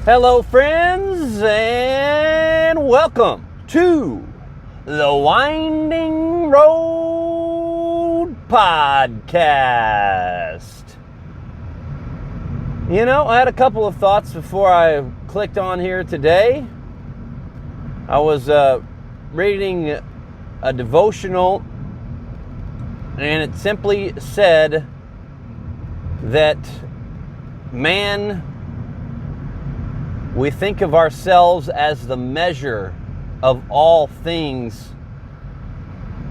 Hello, friends, and welcome to the Winding Road Podcast. You know, I had a couple of thoughts before I clicked on here today. I was reading a devotional, and it simply said that we think of ourselves as the measure of all things,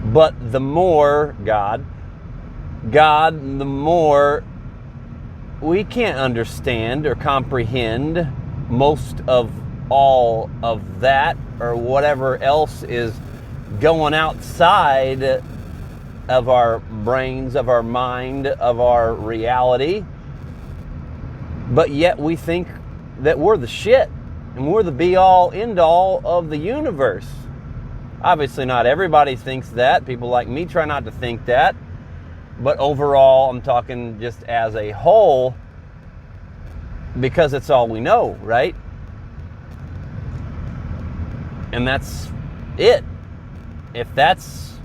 but the more God, the more we can't understand or comprehend most of all of that or whatever else is going outside of our brains, of our mind, of our reality. But yet we think that we're the shit and we're the be-all, end-all of the universe. Obviously not everybody thinks that. People like me try not to think that. But overall, I'm talking just as a whole, because it's all we know, right? And that's it. It's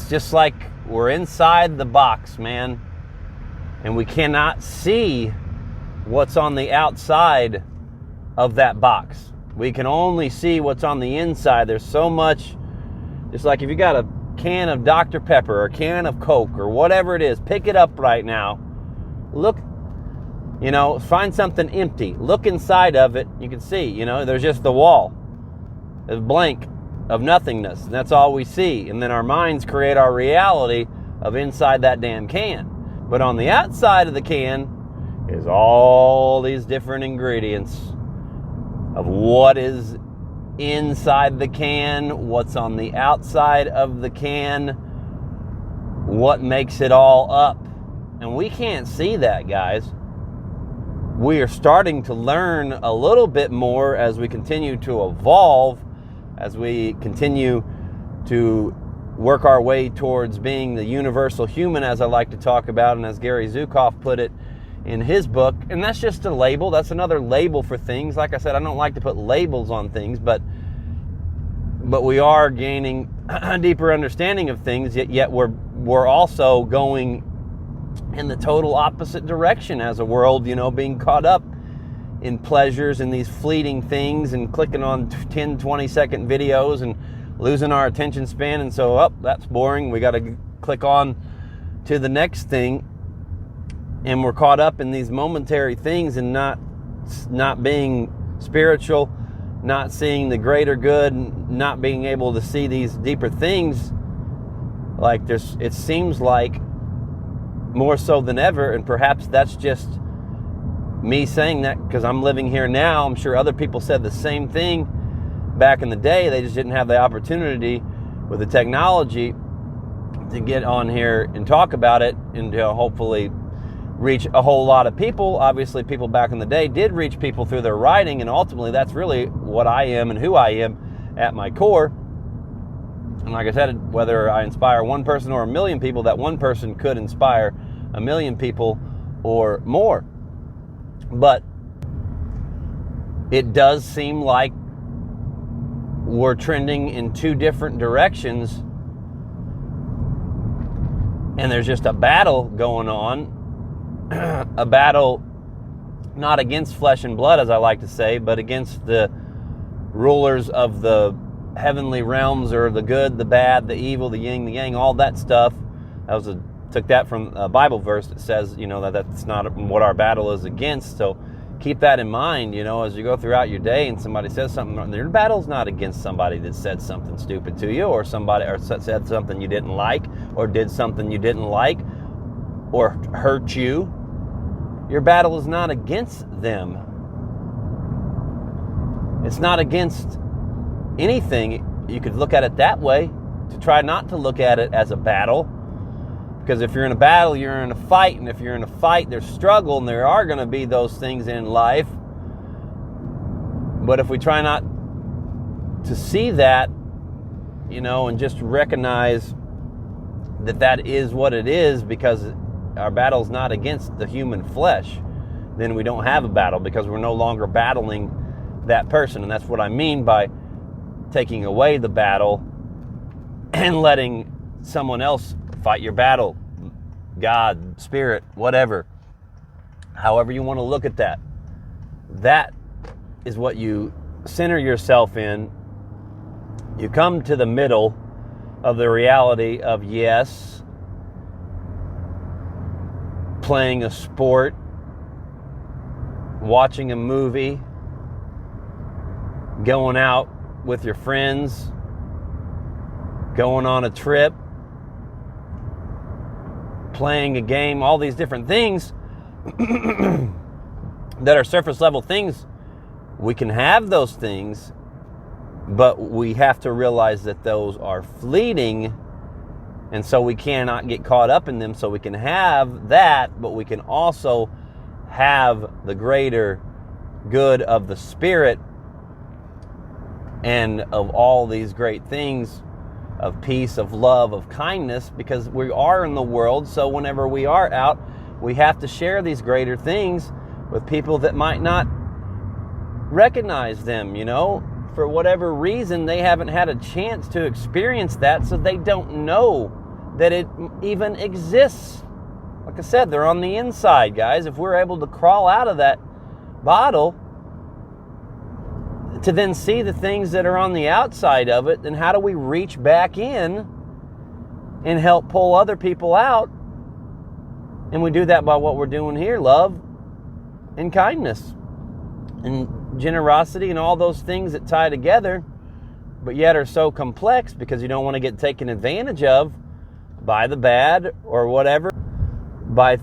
just like we're inside the box, man, and we cannot see what's on the outside of that box. We can only see what's on the inside. There's so much. It's like if you got a can of Dr. Pepper or a can of Coke or whatever it is, pick it up right now. Look, find something empty. Look inside of it. You can see, there's just the wall. It's blank of nothingness. And that's all we see. And then our minds create our reality of inside that damn can. But on the outside of the can is all these different ingredients of what is inside the can, what's on the outside of the can, what makes it all up. And we can't see that, guys. We are starting to learn a little bit more as we continue to evolve, as we continue to work our way towards being the universal human, as I like to talk about, and as Gary Zukav put it in his book. And that's just a label. That's another label for things. Like I said, I don't like to put labels on things, but we are gaining a deeper understanding of things, yet we're also going in the total opposite direction as a world, being caught up in pleasures and these fleeting things and clicking on 10, 20-second videos and losing our attention span. And so, that's boring. We got to click on to the next thing. And we're caught up in these momentary things and not being spiritual, not seeing the greater good, not being able to see these deeper things. It seems like more so than ever, and perhaps that's just me saying that because I'm living here now. I'm sure other people said the same thing back in the day. They just didn't have the opportunity with the technology to get on here and talk about it and to hopefully reach a whole lot of people. Obviously, people back in the day did reach people through their writing, and ultimately that's really what I am and who I am at my core. And like I said, whether I inspire one person or a million people, that one person could inspire a million people or more. But it does seem like we're trending in two different directions, and there's just a battle going on. A battle not against flesh and blood, as I like to say, but against the rulers of the heavenly realms, or the good, the bad, the evil, the yin, the yang, all that stuff. Took that from a Bible verse that says, that's not what our battle is against. So keep that in mind, as you go throughout your day and somebody says something. Your battle's not against somebody that said something stupid to you, or said something you didn't like, or did something you didn't like, or hurt you. Your battle is not against them. It's not against anything. You could look at it that way, to try not to look at it as a battle. Because if you're in a battle, you're in a fight. And if you're in a fight, there's struggle, and there are going to be those things in life. But if we try not to see that, and just recognize that is what it is, because our battle's not against the human flesh. then we don't have a battle, because we're no longer battling that person. And that's what I mean by taking away the battle and letting someone else fight your battle. God, spirit, whatever. However you want to look at that. That is what you center yourself in. You come to the middle of the reality of, yes, playing a sport, watching a movie, going out with your friends, going on a trip, playing a game, all these different things that are surface level things. We can have those things, but we have to realize that those are fleeting, and so we cannot get caught up in them. So we can have that, but we can also have the greater good of the Spirit and of all these great things of peace, of love, of kindness, because we are in the world. So whenever we are out, we have to share these greater things with people that might not recognize them, for whatever reason. They haven't had a chance to experience that, so they don't know that it even exists. Like I said, they're on the inside, guys. If we're able to crawl out of that bottle to then see the things that are on the outside of it, then how do we reach back in and help pull other people out? And we do that by what we're doing here: love and kindness and generosity and all those things that tie together, but yet are so complex because you don't want to get taken advantage of by the bad or whatever, by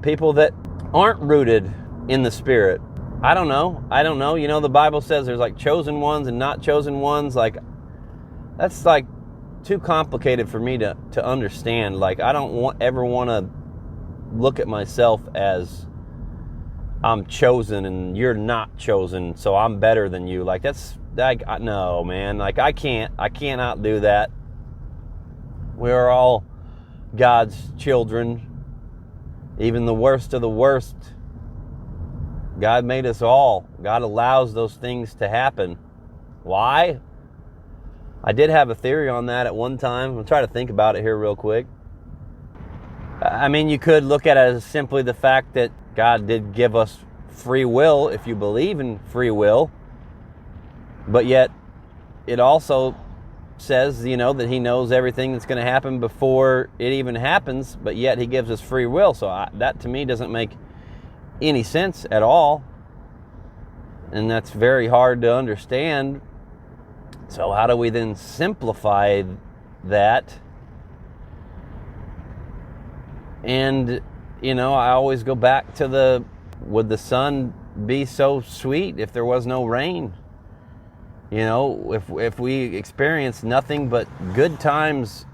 people that aren't rooted in the Spirit. I don't know. The Bible says there's like chosen ones and not chosen ones. Like, that's like too complicated for me to understand. Like, I don't ever want to look at myself as I'm chosen and you're not chosen, so I'm better than you. Like, that's like, no, man. Like, I cannot do that. We are all God's children, even the worst of the worst. God made us all. God allows those things to happen. Why? I did have a theory on that at one time. I'll try to think about it here real quick. I mean, you could look at it as simply the fact that God did give us free will, if you believe in free will. But yet, it also says, that He knows everything that's going to happen before it even happens, but yet He gives us free will. So that to me doesn't make any sense at all. And that's very hard to understand. So how do we then simplify that? And, I always go back to would the sun be so sweet if there was no rain? If we experience nothing but good times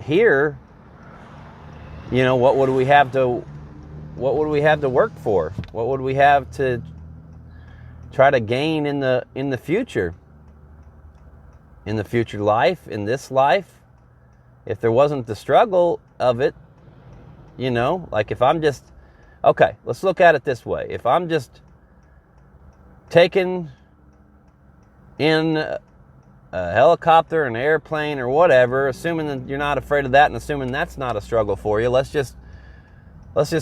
here, what would we have to work for? What would we have to try to gain in the future? In the future life, in this life, if there wasn't the struggle of it, like if I'm just, okay, let's look at it this way. If I'm just taken in a helicopter, an airplane, or whatever, assuming that you're not afraid of that and assuming that's not a struggle for you, let's just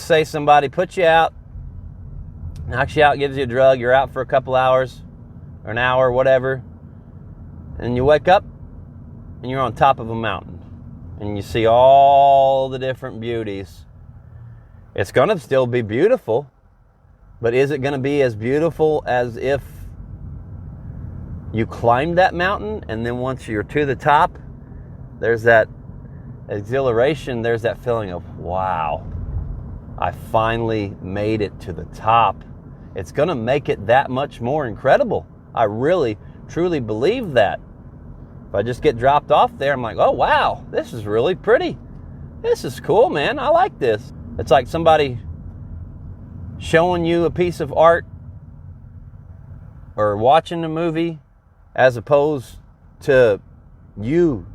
say somebody puts you out, knocks you out, gives you a drug, you're out for a couple hours or an hour, whatever, and you wake up and you're on top of a mountain and you see all the different beauties. It's going to still be beautiful, but is it going to be as beautiful as if you climbed that mountain and then once you're to the top, there's that exhilaration, there's that feeling of, wow, I finally made it to the top. It's going to make it that much more incredible. I really, truly believe that. If I just get dropped off there, I'm like, oh, wow, this is really pretty. This is cool, man. I like this. It's like somebody showing you a piece of art or watching a movie as opposed to you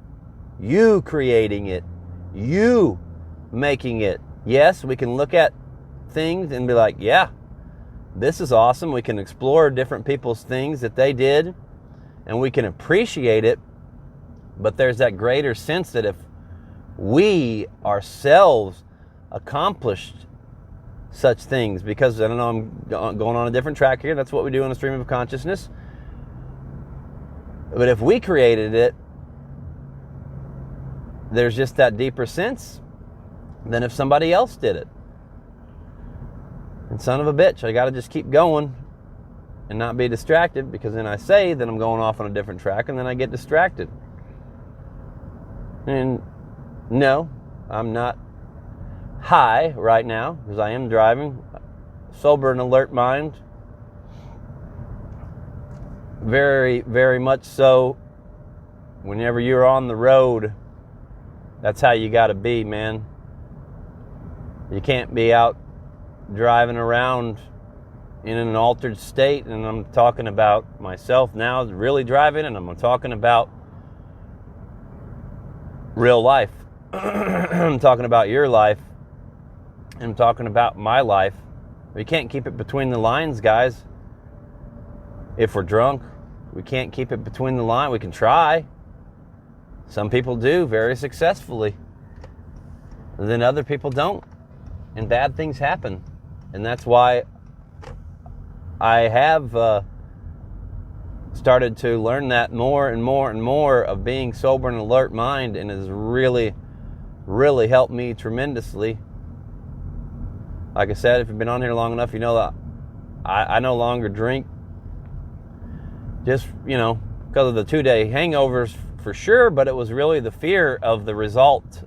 creating it, you making it. Yes, we can look at things and be like, yeah, this is awesome. We can explore different people's things that they did, and we can appreciate it. But there's that greater sense that if we ourselves accomplished such things, because I don't know, I'm going on a different track here. That's what we do in the stream of consciousness. But if we created it, there's just that deeper sense than if somebody else did it. And son of a bitch, I got to just keep going and not be distracted, because then I say that I'm going off on a different track and then I get distracted. And no, I'm not high right now, because I am driving. Sober and alert mind. Very, very much so. Whenever you're on the road, that's how you got to be, man. You can't be out driving around in an altered state, and I'm talking about myself now really driving, and I'm talking about real life. I'm talking about your life. I'm talking about my life. We can't keep it between the lines, guys. If we're drunk, we can't keep it between the lines. We can try. Some people do very successfully. And then other people don't. And bad things happen. And that's why I have started to learn that more and more and more, of being sober and alert mind, and has really, really helped me tremendously. Like I said, if you've been on here long enough, you know that I no longer drink. Just, because of the 2-day hangovers for sure, but it was really the fear of the result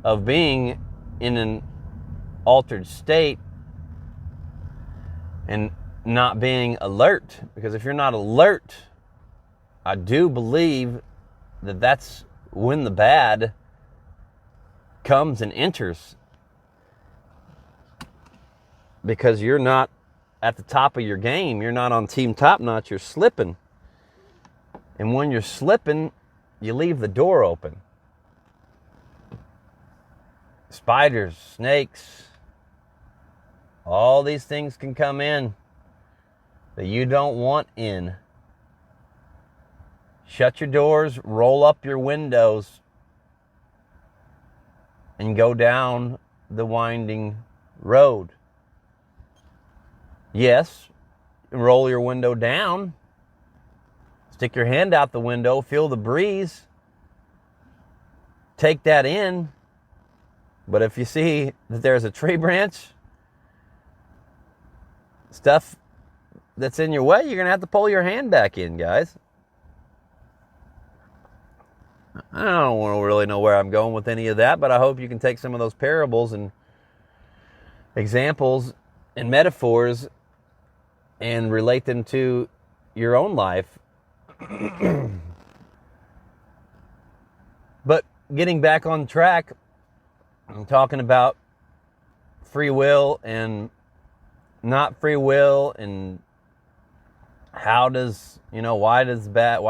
of being in an altered state and not being alert. Because if you're not alert, I do believe that that's when the bad comes and enters. Because you're not at the top of your game. You're not on team top notch. You're slipping. And when you're slipping, you leave the door open. Spiders, snakes, all these things can come in that you don't want in. Shut your doors, roll up your windows, and go down the winding road. Yes, roll your window down. Stick your hand out the window, feel the breeze. Take that in. But if you see that there's a tree branch, stuff that's in your way, you're going to have to pull your hand back in, guys. I don't really know where I'm going with any of that, but I hope you can take some of those parables and examples and metaphors and relate them to your own life. But getting back on track, I'm talking about free will and not free will, and how does, why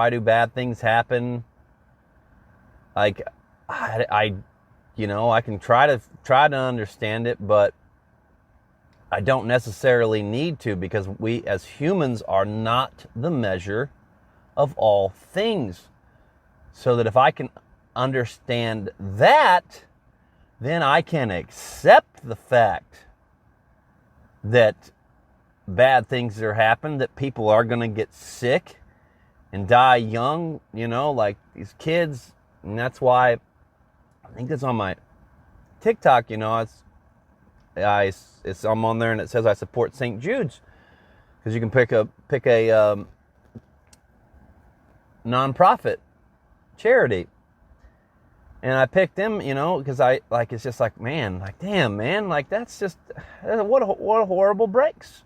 do bad things happen? Like, I can try to understand it, but I don't necessarily need to, because we as humans are not the measure of all things. So that if I can understand that, then I can accept the fact that bad things are happening, that people are going to get sick and die young, like these kids. And that's why, I think it's on my TikTok, I'm on there and it says I support St. Jude's, because you can pick a nonprofit charity. And I picked them, because it's just like, man, like, damn, man, like, that's just, what a horrible breaks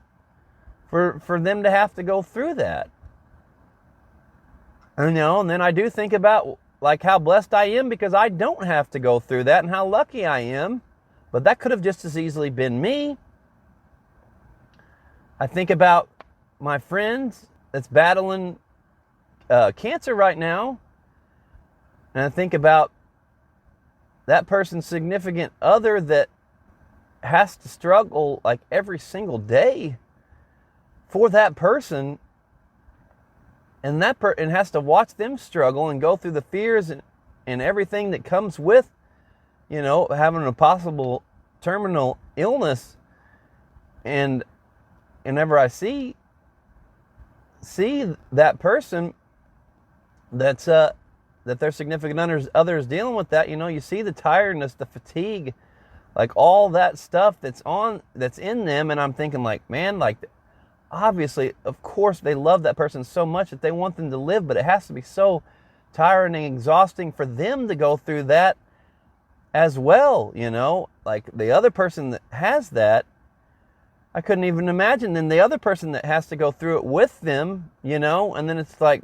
for them to have to go through that. And then I do think about, like, how blessed I am, because I don't have to go through that, and how lucky I am. But that could have just as easily been me. I think about my friends that's battling cancer right now, and I think about that person's significant other that has to struggle like every single day for that person, and and has to watch them struggle and go through the fears and everything that comes with, having a possible terminal illness. And whenever I see that person that their significant others dealing with that, you see the tiredness, the fatigue, like all that stuff that's in them, and I'm thinking like, man, like obviously, of course, they love that person so much that they want them to live, but it has to be so tiring and exhausting for them to go through that as well, like the other person that has that, I couldn't even imagine then the other person that has to go through it with them, and then it's like,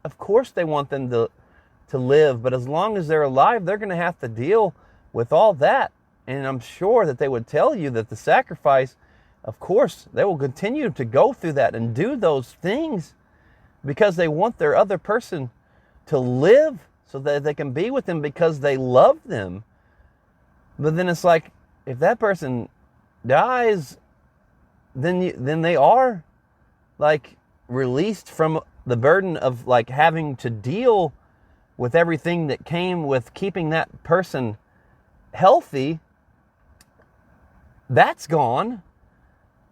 of course they want them to live, but as long as they're alive, they're going to have to deal with all that. And I'm sure that they would tell you that the sacrifice, of course, they will continue to go through that and do those things because they want their other person to live so that they can be with them because they love them. But then it's like, if that person dies, then they are like released from the burden of like having to deal with everything that came with keeping that person healthy. That's gone,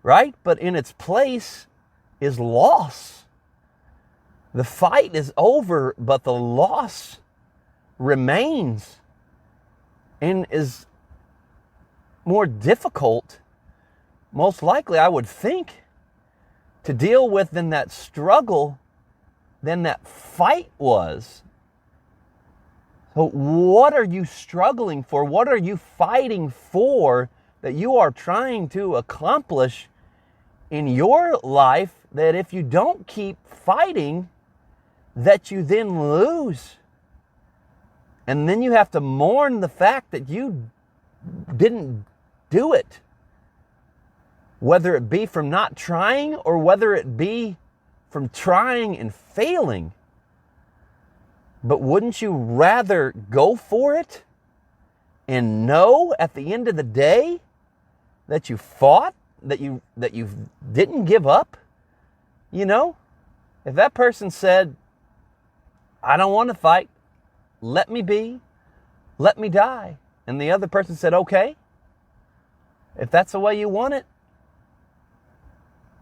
right? But in its place is loss. The fight is over, but the loss remains and is more difficult, most likely, I would think, to deal with than that struggle, than that fight was. So what are you struggling for? What are you fighting for that you are trying to accomplish in your life that if you don't keep fighting, that you then lose? And then you have to mourn the fact that you didn't do it. Whether it be from not trying or whether it be from trying and failing. But wouldn't you rather go for it and know at the end of the day that you fought, that you didn't give up? If that person said, I don't want to fight, let me be, let me die, and the other person said, okay, if that's the way you want it,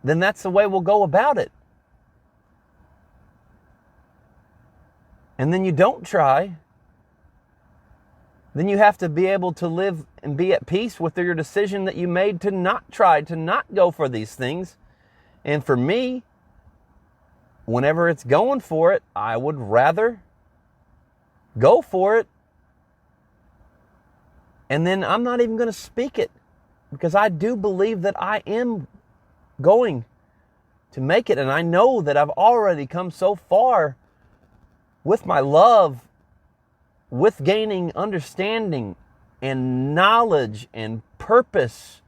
then that's the way we'll go about it. And then you don't try, then you have to be able to live and be at peace with your decision that you made to not try, to not go for these things. And for me, whenever it's going for it, I would rather go for it. And then I'm not even going to speak it because I do believe that I am going to make it. And I know that I've already come so far with my love, with gaining understanding and knowledge and purpose.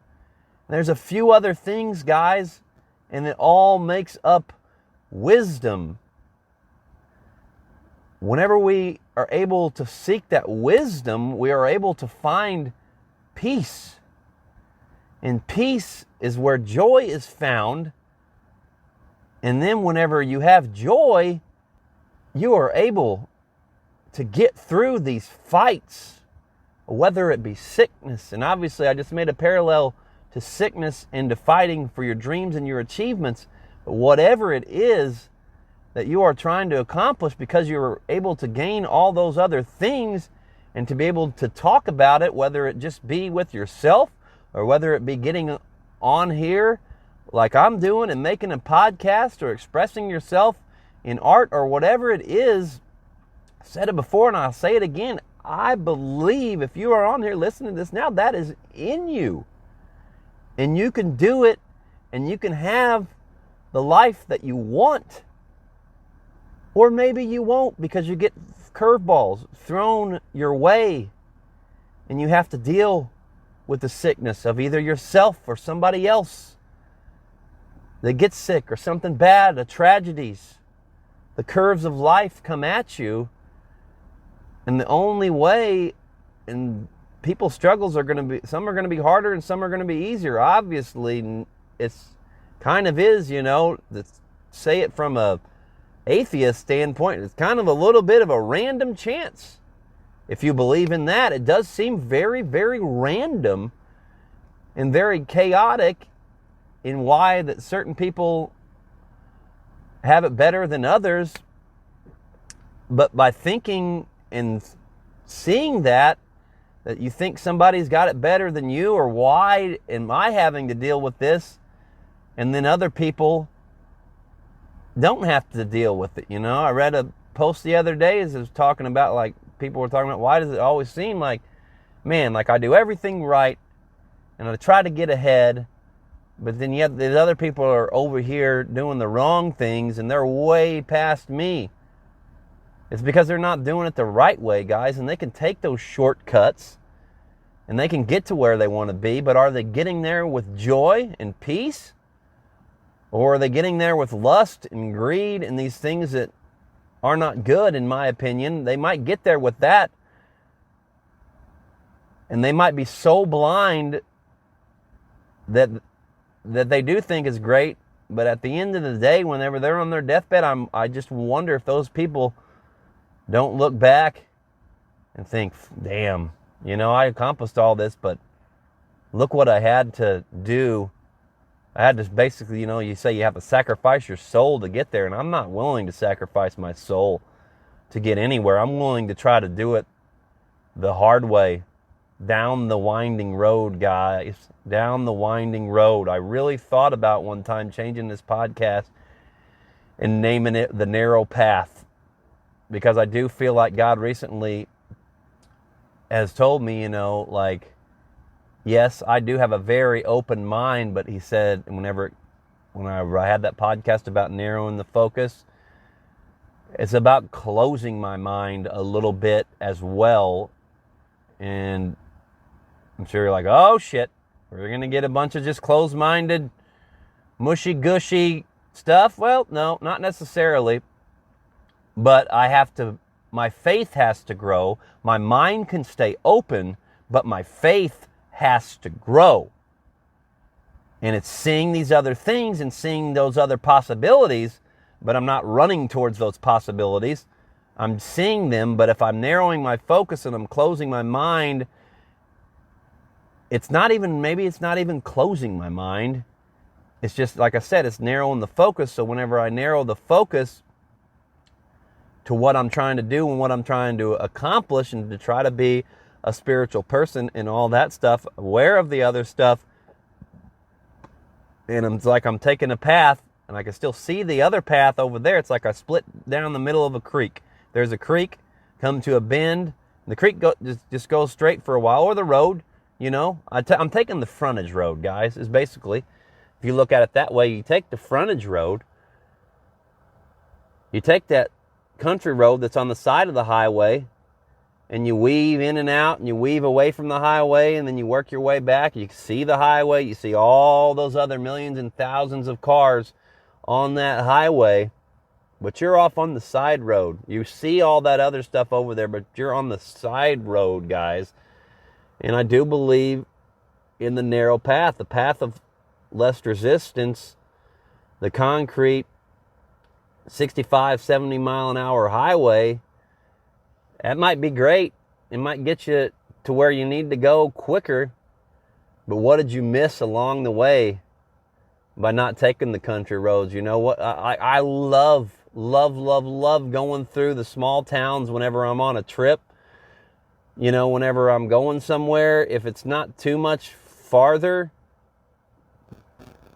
There's a few other things, guys, and it all makes up wisdom. Whenever we are able to seek that wisdom, we are able to find peace. And peace is where joy is found. And then whenever you have joy, you are able to get through these fights, whether it be sickness. And obviously, I just made a parallel to sickness and to fighting for your dreams and your achievements. But whatever it is that you are trying to accomplish, because you're able to gain all those other things and to be able to talk about it, whether it just be with yourself or whether it be getting on here like I'm doing and making a podcast or expressing yourself in art or whatever it is. I said it before and I'll say it again. I believe if you are on here listening to this now, that is in you. And you can do it, and you can have the life that you want. Or maybe you won't, because you get curveballs thrown your way and you have to deal with the sickness of either yourself or somebody else that gets sick, or something bad, the tragedies. The curves of life come at you, and the only way, and people's struggles are going to be, some are going to be harder and some are going to be easier. Obviously, it's kind of is, to say it from a atheist standpoint, it's kind of a little bit of a random chance. If you believe in that, it does seem very, very random and very chaotic in why that certain people have it better than others. But by thinking and seeing that you think somebody's got it better than you, or why am I having to deal with this, and then other people don't have to deal with it. I read a post the other day as it was talking about, like, people were talking about, why does it always seem like, man, like I do everything right and I try to get ahead, but then yet the other people are over here doing the wrong things and they're way past me. It's because they're not doing it the right way, guys, and they can take those shortcuts and they can get to where they want to be, but are they getting there with joy and peace? Or are they getting there with lust and greed and these things that are not good, in my opinion? They might get there with that, and they might be so blind that they do think is great, but at the end of the day, whenever they're on their deathbed, I just wonder if those people don't look back and think, damn, I accomplished all this, but look what I had to do. I had to basically, you say you have to sacrifice your soul to get there, and I'm not willing to sacrifice my soul to get anywhere. I'm willing to try to do it the hard way, down the winding road, guys, down the winding road. I really thought about one time changing this podcast and naming it The Narrow Path, because I do feel like God recently has told me, yes, I do have a very open mind, but he said whenever I had that podcast about narrowing the focus, it's about closing my mind a little bit as well. And I'm sure you're like, oh shit, we're going to get a bunch of just closed-minded, mushy-gushy stuff. Well, no, not necessarily. But my faith has to grow. My mind can stay open, but my faith has to grow. And it's seeing these other things and seeing those other possibilities, but I'm not running towards those possibilities. I'm seeing them, but if I'm narrowing my focus and I'm closing my mind, maybe it's not even closing my mind. It's just, like I said, it's narrowing the focus. So whenever I narrow the focus to what I'm trying to do and what I'm trying to accomplish and to try to be a spiritual person and all that stuff, aware of the other stuff, and it's like I'm taking a path and I can still see the other path over there. It's like I split down the middle of a creek. There's a creek, come to a bend, the creek just goes straight for a while, or the road, I'm taking the frontage road, guys, is basically, if you look at it that way, you take the frontage road, you take that country road that's on the side of the highway, and you weave in and out, and you weave away from the highway, and then you work your way back. You see the highway, you see all those other millions and thousands of cars on that highway, but you're off on the side road. You see all that other stuff over there, but you're on the side road, guys. And I do believe in the narrow path, the path of less resistance, the concrete 65, 70 mile an hour highway. That might be great. It might get you to where you need to go quicker. But what did you miss along the way by not taking the country roads? You know what? I love going through the small towns whenever I'm on a trip. Whenever I'm going somewhere, if it's not too much farther,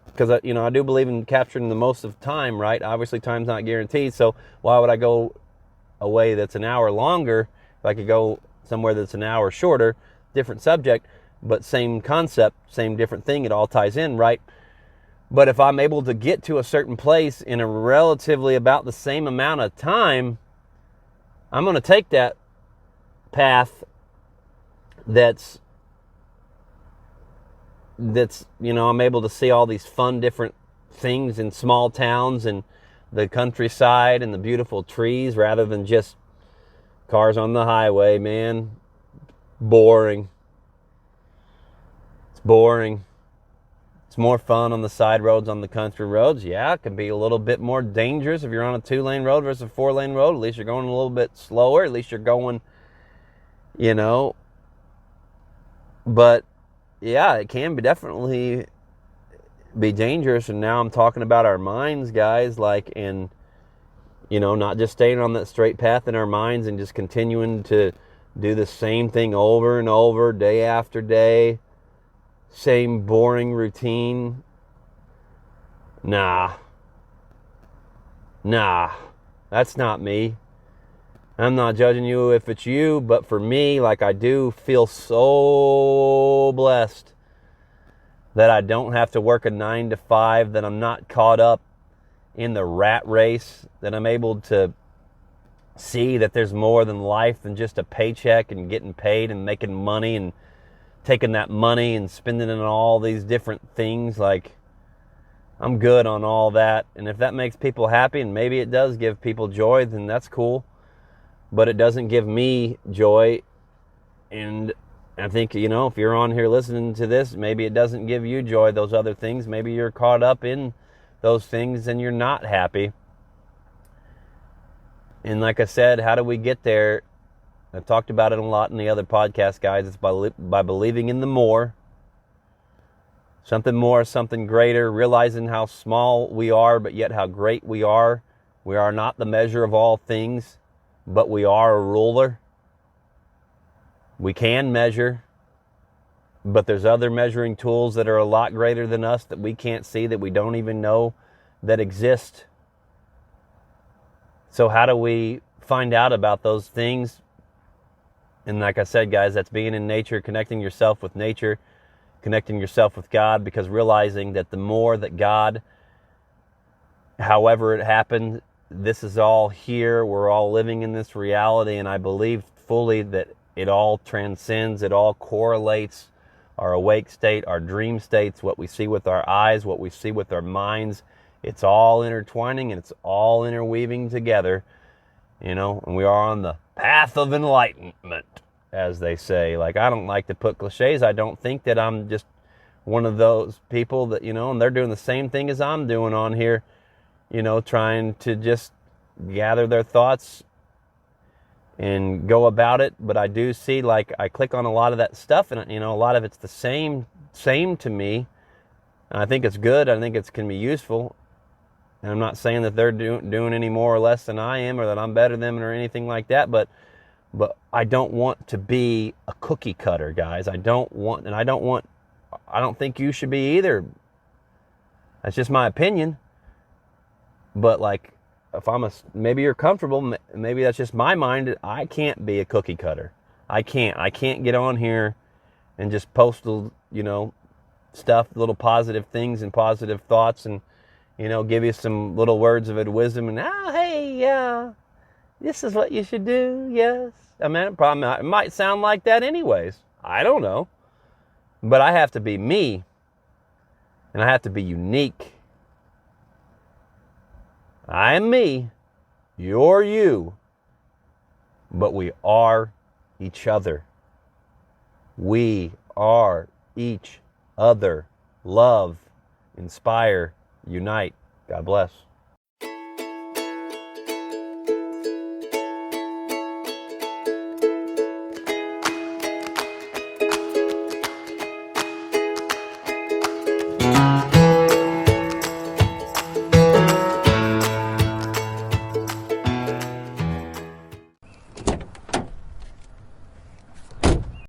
because, I do believe in capturing the most of time, right? Obviously, time's not guaranteed. So why would I go a way that's an hour longer if I could go somewhere that's an hour shorter? Different subject, but same concept, same different thing. It all ties in, right? But if I'm able to get to a certain place in a relatively about the same amount of time, I'm going to take that path that's I'm able to see all these fun different things in small towns and the countryside and the beautiful trees, rather than just cars on the highway, man. Boring. It's boring. It's more fun on the side roads, on the country roads. Yeah, it can be a little bit more dangerous if you're on a 2-lane road versus a 4-lane road. At least you're going a little bit slower. At least you're going, But, yeah, it can be definitely be dangerous. And now I'm talking about our minds, guys, not just staying on that straight path in our minds and just continuing to do the same thing over and over, day after day. Same boring routine. Nah, that's not me. I'm not judging you if it's you, but for me, I do feel so blessed that I don't have to work a 9 to 5, that I'm not caught up in the rat race, that I'm able to see that there's more than life than just a paycheck and getting paid and making money and taking that money and spending it on all these different things. I'm good on all that. And if that makes people happy, and maybe it does give people joy, then that's cool. But it doesn't give me joy. And I think, if you're on here listening to this, maybe it doesn't give you joy, those other things. Maybe you're caught up in those things and you're not happy. And like I said, how do we get there? I've talked about it a lot in the other podcast, guys. It's by believing in the more. Something more, something greater, realizing how small we are, but yet how great we are. We are not the measure of all things, but we are a ruler. We can measure, but there's other measuring tools that are a lot greater than us that we can't see, that we don't even know that exist. So how do we find out about those things? And like I said, guys, that's being in nature, connecting yourself with nature, connecting yourself with God, because realizing that the more that God, however it happened, this is all here, we're all living in this reality, and I believe fully that it all transcends, it all correlates, our awake state, our dream states, what we see with our eyes, what we see with our minds. It's all intertwining and it's all interweaving together, and we are on the path of enlightenment, as they say. I don't like to put cliches. I don't think that I'm just one of those people that, and they're doing the same thing as I'm doing on here, trying to just gather their thoughts and go about it. But I do see, I click on a lot of that stuff, and, a lot of it's the same to me. And I think it's good. I think it can be useful. And I'm not saying that they're doing any more or less than I am, or that I'm better than them or anything like that. But I don't want to be a cookie cutter, guys. I don't think you should be either. That's just my opinion. But if maybe you're comfortable, maybe that's just my mind. I can't be a cookie cutter. I can't get on here and just post, stuff, little positive things and positive thoughts, and, give you some little words of wisdom, and, hey, yeah, this is what you should do, yes. I mean, it might sound like that anyways. I don't know. But I have to be me, and I have to be unique. I am me, you're you, but we are each other. We are each other. Love, inspire, unite. God bless.